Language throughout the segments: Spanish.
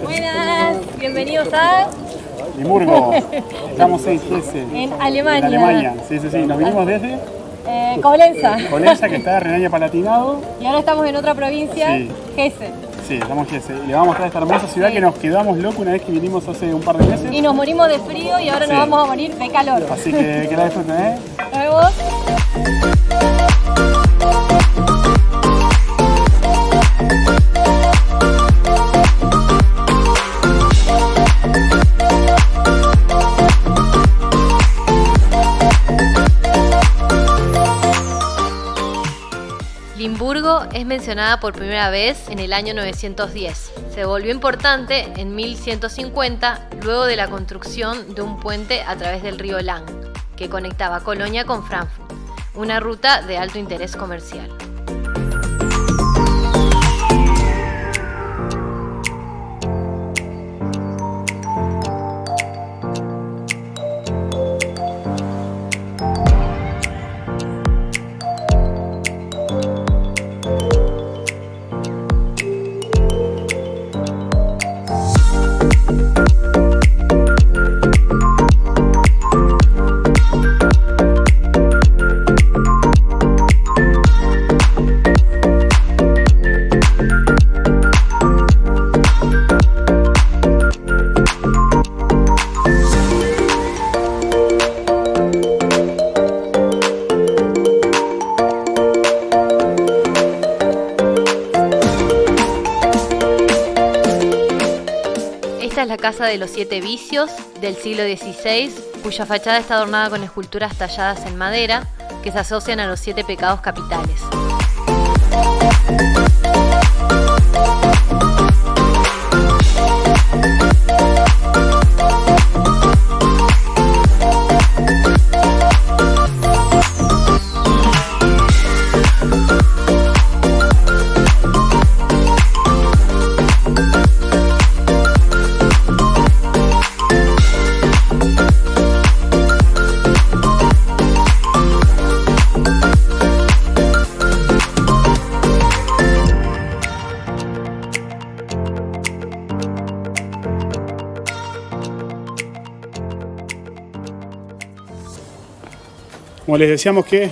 Buenas, bienvenidos a Limburgo. Estamos en Hesse. En Alemania. En Alemania, sí. Nos vinimos desde Coblenza. Coblenza, que está Renania-Palatinado. Y ahora estamos en otra provincia, Sí. Hesse. Sí, estamos en Hesse. Y le vamos a mostrar esta hermosa ciudad que nos quedamos locos una vez que vinimos hace un par de meses. Y nos morimos de frío y ahora Sí. nos vamos a morir de calor. Así que la disfruten, ¿eh? Nos vemos. Limburgo es mencionada por primera vez en el año 910. Se volvió importante en 1150 luego de la construcción de un puente a través del río Lahn, que conectaba Colonia con Frankfurt, una ruta de alto interés comercial. Esta es la Casa de los Siete Vicios del siglo XVI, cuya fachada está adornada con esculturas talladas en madera que se asocian a los 7 pecados capitales. Como les decíamos que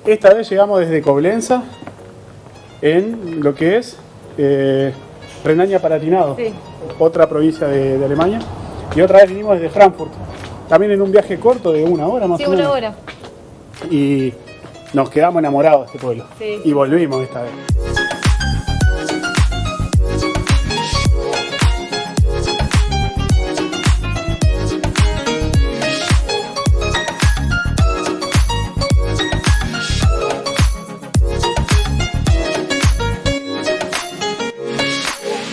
esta vez llegamos desde Coblenza en lo que es Renania-Palatinado, Sí. otra provincia de Alemania. Y otra vez vinimos desde Frankfurt, también en un viaje corto de 1 hora más Sí, o menos. 1 hora. Y nos quedamos enamorados de este pueblo. Sí. Y volvimos esta vez.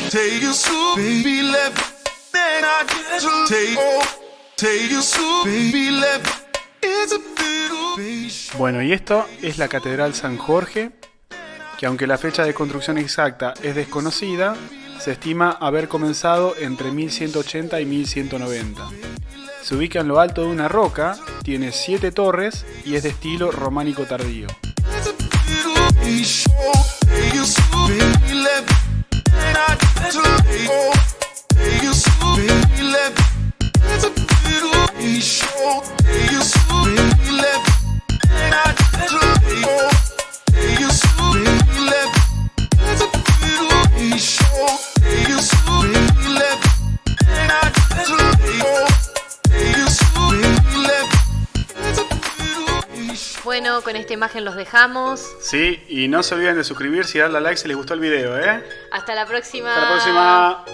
Take you so baby left, then I get to take you so baby left. It's a little bitch. Bueno, y esto es la Catedral San Jorge, que aunque la fecha de construcción exacta es desconocida, se estima haber comenzado entre 1180 y 1190. Se ubica en lo alto de una roca, tiene 7 torres y es de estilo románico tardío. It's a little bitch. Take you so baby left, then I get to take you so baby left. It's a little bitch. Take you so baby left, then I get to take you so baby left. It's a little bitch. Take you so baby left, then I get to take you so baby left. It's a little bitch. Bueno, con esta imagen los dejamos. Sí, y no se olviden de suscribirse y darle a like si les gustó el video, ¿eh? Hasta la próxima. Hasta la próxima.